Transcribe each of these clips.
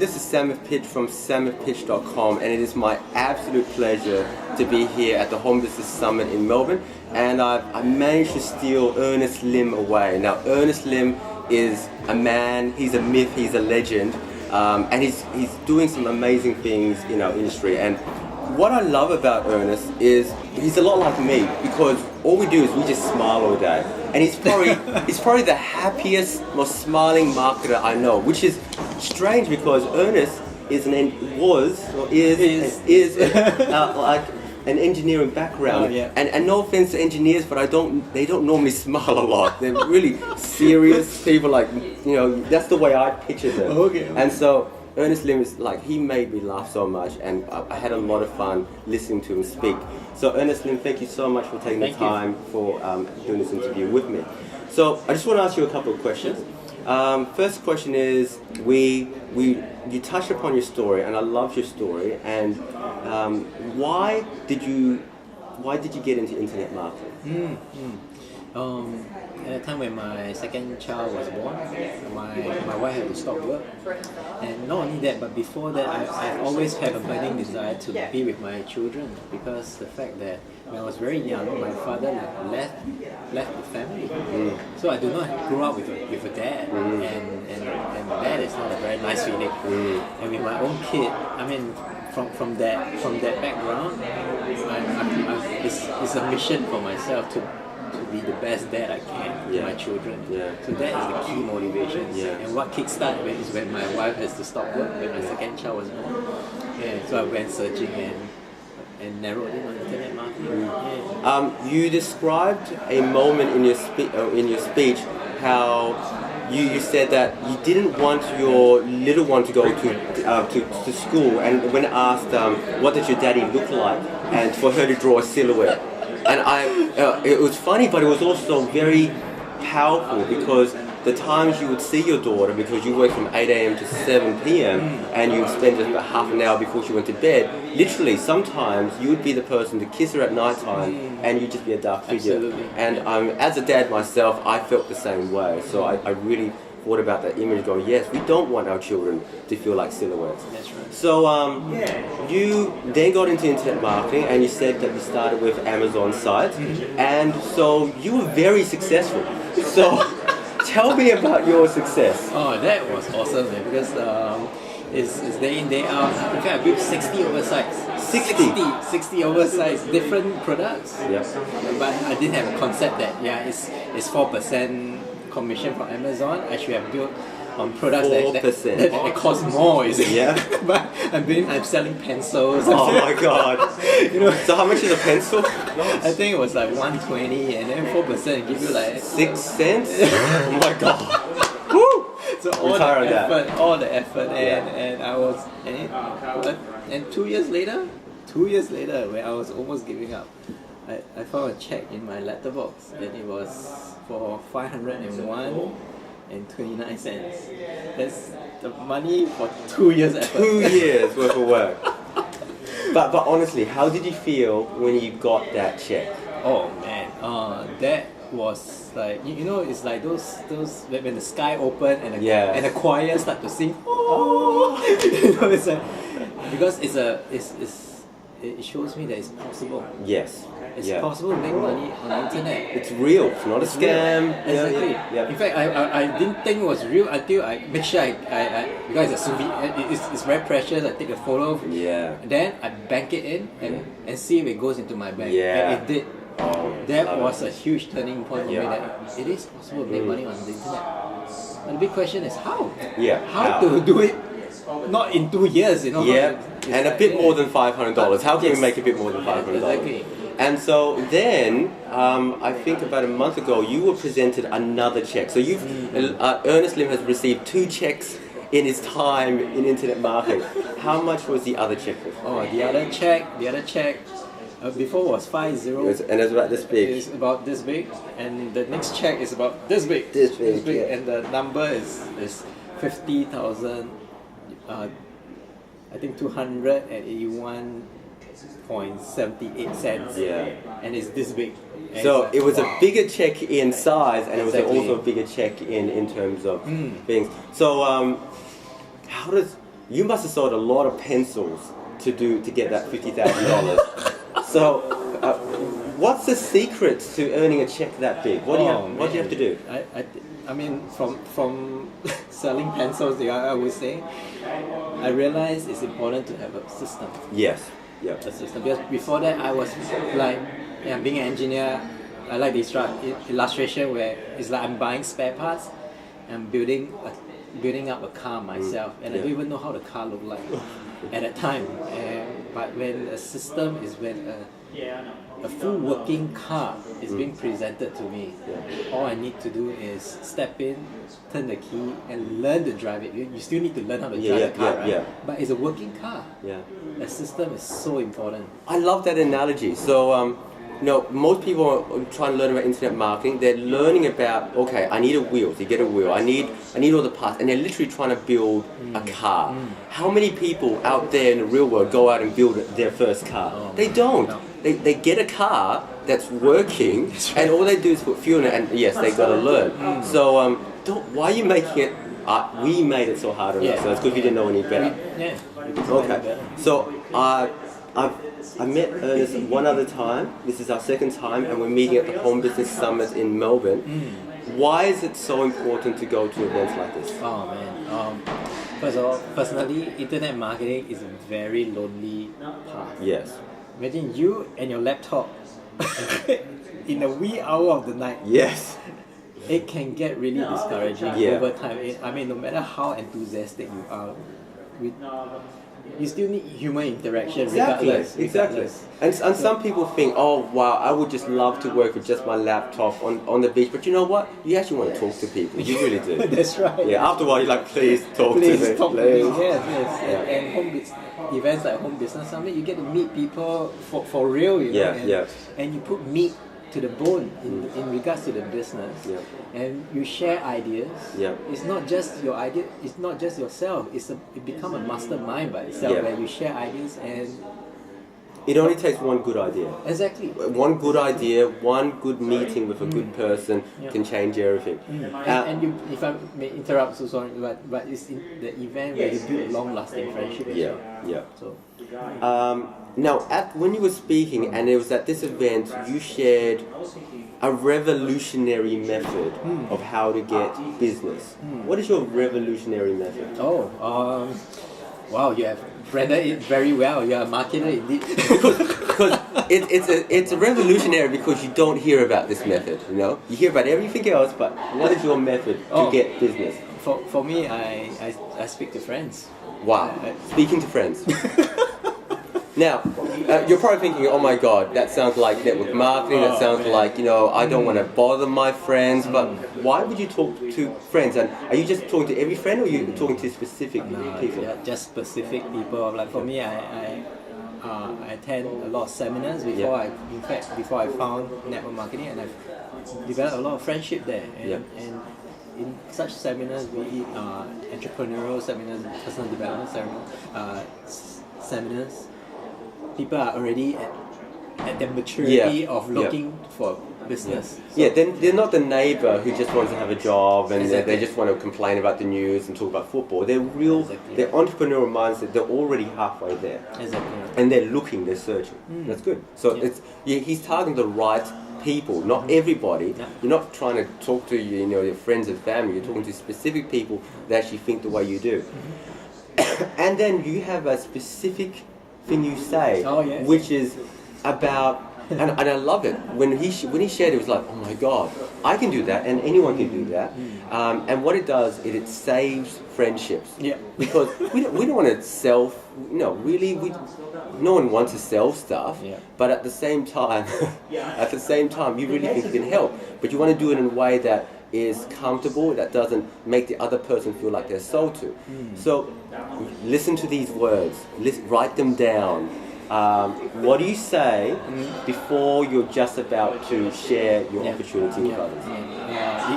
this is Samith Pich from samithpich.com, and it is my absolute pleasure to be here at the Home Business Summit in Melbourne. And I managed to steal Ernest Lim away. Now, Ernest Lim is a man, he's a myth, he's a legend, and he's doing some amazing things in our industry. And what I love about Ernest is he's a lot like me, because all we do is we just smile all day. And he's probably the happiest, most smiling marketer I know, which is strange because Ernest is like an engineering background. Oh, yeah. And no offense to engineers, but they don't normally smile a lot. They're really serious people, like, you know, that's the way I picture them. Okay. And so Ernest Lim is like, he made me laugh so much, and I had a lot of fun listening to him speak. So Ernest Lim, thank you so much for taking the time for doing this interview with me. So I just want to ask you a couple of questions. First question is, you touched upon your story, and I love your story. And why did you get into internet marketing? At the time when my second child was born, my wife had to stop work. And not only that, but before that, I always had a burning desire to be with my children, because the fact that when I was very young, my father left the family. So I do not grow up with a dad, and that is not a very nice feeling. And with my own kid, I mean, from that background, it's a mission for myself to be the best dad I can to my children. So that is the key motivation. And what kickstarted is when my wife has to stop work, when my second child was born. So I went searching and narrowed in on internet marketing. You described a moment in your speech how you said that you didn't want your little one to go to school, and when asked what does your daddy look like, and for her to draw a silhouette. And it was funny, but it was also very powerful, because the times you would see your daughter, because you work from 8 a.m. to 7 p.m. and you'd spend just about half an hour before she went to bed, literally sometimes you would be the person to kiss her at night time, and you'd just be a dark figure. Absolutely. And as a dad myself, I felt the same way. So I really thought about that image, going, yes, we don't want our children to feel like silhouettes. That's right. So you then got into internet marketing, and you said that you started with Amazon sites, and so you were very successful. So tell me about your success. Oh, that was awesome, man, because it's day in, day out. In fact, I built 60 oversights. 60 oversights, different products. Yes. But I didn't have a concept that, it's 4% commission from Amazon. I should have built on products that cost more, is it? Yeah. But I'm selling pencils. Oh my god. You know, so how much is a pencil? I think it was like 120, and then 4% give you like 6 cents. Oh my god. Woo! So all the effort, and I was, and 2 years later, when I was almost giving up, I found a check in my letterbox, and it was for 501 and 29 cents. That's the money for 2 years effort. 2 years worth of work. But honestly, how did you feel when you got that check? Oh man, that was like, you know, it's like those when the sky opened and the choir start to sing. Oh, you know, it's like, because it shows me that it's possible. Yes. It's possible to make money on the internet. It's real. It's not a scam. Exactly. Yeah. In fact, I didn't think it was real until I make sure because it's a souvenir, it's very precious. I take a photo. Yeah. Then I bank it in and see if it goes into my bank. Yeah. And it did. That was a huge turning point for me, that it is possible to make money on the internet. And the big question is how? Yeah. How to do it? Not in 2 years, you know. Yeah. And a bit more than $500. How can we make a bit more than $500? Exactly. And so then, I think about a month ago, you were presented another check. So Ernest Lim has received 2 checks in his time in internet marketing. How much was the other check? Oh, the other check before was 50. And it's about this big. It's about this big, and the next check is about this big. This big. Yeah. And the number is 50,000. I think 281.78 cents. Yeah. And it's this big. And so it was a bigger check in size, and it was Exactly. also a bigger check in terms of things. So how does you must have sold a lot of pencils to get that $50,000. So, what's the secret to earning a check that big? What do you have to do? I mean, from selling pencils, I would say, I realized it's important to have a system. Yes. Yeah. A system. Because before that, I was like, being an engineer, I like this illustration where it's like I'm buying spare parts, and building up a car myself, and I don't even know how the car looked like at that time. But when a system is when a full working car is being presented to me, all I need to do is step in, turn the key, and learn to drive it. You still need to learn how to drive the car, right? Yeah. But it's a working car. Yeah. A system is so important. I love that analogy. So, most people are trying to learn about internet marketing. They're learning about, okay, I need a wheel. So you get a wheel. I need all the parts, and they're literally trying to build a car. How many people out there in the real world go out and build their first car? They don't. No. They get a car that's working, and all they do is put fuel in it, and yes, they got to learn. So, why are you making it? We made it so hard on ourselves because we didn't know any better. Okay. So I met Ernest one other time. This is our second time, and we're meeting at the Home Business Summit in Melbourne. Why is it so important to go to events like this? Oh man. First of all, personally, internet marketing is a very lonely path. Yes. Imagine you and your laptop in the wee hour of the night. Yes. It can get really discouraging over time. I mean, no matter how enthusiastic you are, you still need human interaction regardless. Exactly. And some people think, oh wow, I would just love to work with just my laptop on the beach. But you know what? You actually want to talk to people. You really do. That's right. Yeah. After a while, you're like, please talk to me. Please. Yes. Yeah. And events like Home Business Summit, you get to meet people for real. And you put meat to the bone in regards to the business, and you share ideas. It's not just your idea. It's not just yourself. It becomes a mastermind by itself where you share ideas, and it only takes one good idea. Exactly. One good idea, one good meeting with a good person can change everything. And you, if I may interrupt, so sorry, but it's in the event where you build long-lasting friendship as well. So. Now, when you were speaking, and it was at this event, you shared a revolutionary method of how to get business. What is your revolutionary method? Wow, you have branded it very well. You are a marketer indeed. Because it's a revolutionary because you don't hear about this method. You hear about everything else, but what is your method to get business? For me, I speak to friends. Wow, speaking to friends. Now, you're probably thinking, oh my God, that sounds like network marketing, that sounds like, I don't want to bother my friends, but why would you talk to friends? And are you just talking to every friend, or are you talking to specific people? Yeah, just specific people. Like for me, I attend a lot of seminars before I found network marketing, and I've developed a lot of friendship there. And in such seminars, we eat entrepreneurial seminars, personal development seminars. People are already at the maturity of looking for business. Then they're not the neighbor who just wants to have a job and they just want to complain about the news and talk about football. They're they're entrepreneurial mindset. They're already halfway there. Exactly. And they're looking, they're searching. That's good. So he's targeting the right people, not everybody. You're not trying to talk to your friends and family. You're talking to specific people that actually think the way you do. And then you have a specific thing you say, which is about, and I love it. When he shared it, was like, oh my God, I can do that, and anyone can do that. And what it does is it saves friendships. Because we don't want to sell. Really, no one wants to sell stuff. But at the same time, you really think you can help. But you want to do it in a way that is comfortable, that doesn't make the other person feel like they're sold to. So listen to these words, write them down. What do you say before you're just about to share your opportunity with others?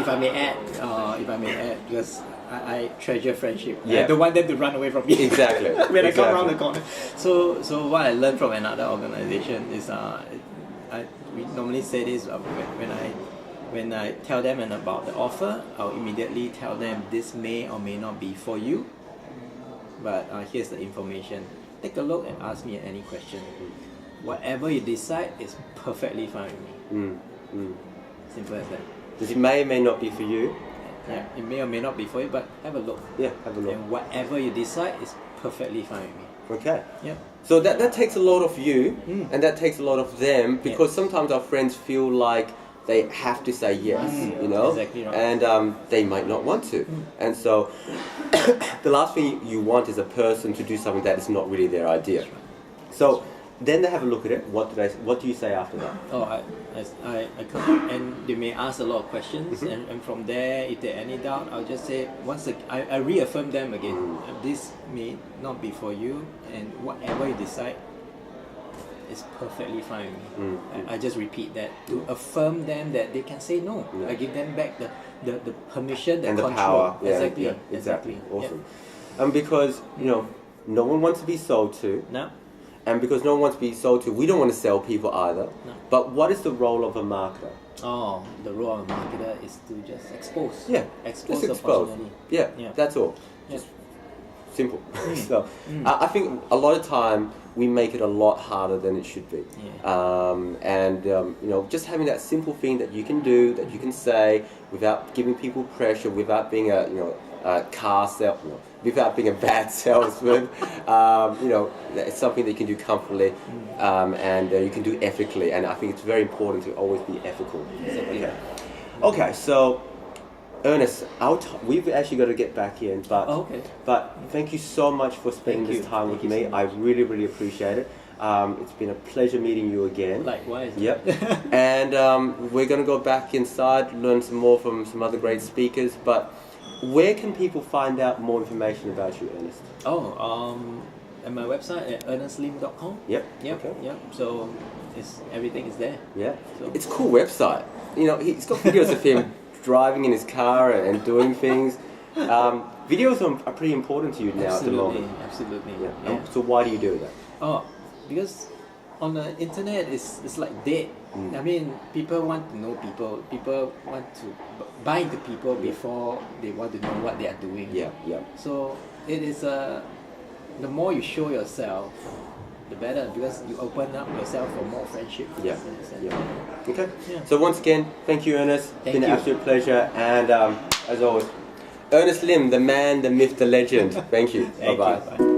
If I may add, because I treasure friendship. I don't want them to run away from me. Exactly. When I come around the corner. So what I learned from another organization is we normally say this when I tell them about the offer, I'll immediately tell them this may or may not be for you. but here's the information. Take a look and ask me any question. Whatever you decide is perfectly fine with me. Simple as that. It may or may not be for you. Yeah, it may or may not be for you, but have a look. Yeah, have a look. And whatever you decide is perfectly fine with me. Okay. Yeah. So that takes a lot of you, and that takes a lot of them, because sometimes our friends feel like they have to say yes, you know, exactly right. and they might not want to. And so the last thing you want is a person to do something that is not really their idea. So then they have a look at it. What do you say after that? Oh, I come, and they may ask a lot of questions, and from there, if there any doubt, I'll just say I reaffirm them again. This may not be for you, and whatever you decide is perfectly fine with me. I just repeat that to affirm them that they can say no. I give them back the permission, the and control. the power. Exactly. Awesome. And because no one wants to be sold to. No. And because no one wants to be sold to, we don't want to sell people either. No. But what is the role of a marketer? Oh, the role of a marketer is to just expose. Yeah. Expose just the opportunity. Yeah. That's all. Yeah. Just simple. So I think a lot of time we make it a lot harder than it should be. Just having that simple thing that you can do, that you can say without giving people pressure, without being a car salesman, without being a bad salesman. It's something that you can do comfortably, and you can do ethically. And I think it's very important to always be ethical. Okay, so Ernest, we've actually got to get back in, but thank you so much for spending this time with me. I really, really appreciate it. It's been a pleasure meeting you again. Likewise. Yep. And we're going to go back inside, learn some more from some other great speakers. But where can people find out more information about you, Ernest? At my website at ernestlim.com. Yep. Okay. Yep. So everything is there. Yeah. So. It's a cool website. He's got videos of him driving in his car and doing things. Videos are pretty important to you now at the moment. Absolutely. Yeah. So why do you do that? Oh, because on the internet it's like dead. I mean, people want to know people. People want to buy into people before they want to know what they are doing. Yeah. So it is the more you show yourself, the better, because you open up yourself for more friendship. Yeah. Okay. Yeah. So once again, thank you, Ernest. It's been an you. absolute pleasure. And as always, Ernest Lim, the man, the myth, the legend. Thank you. Bye-bye. Bye.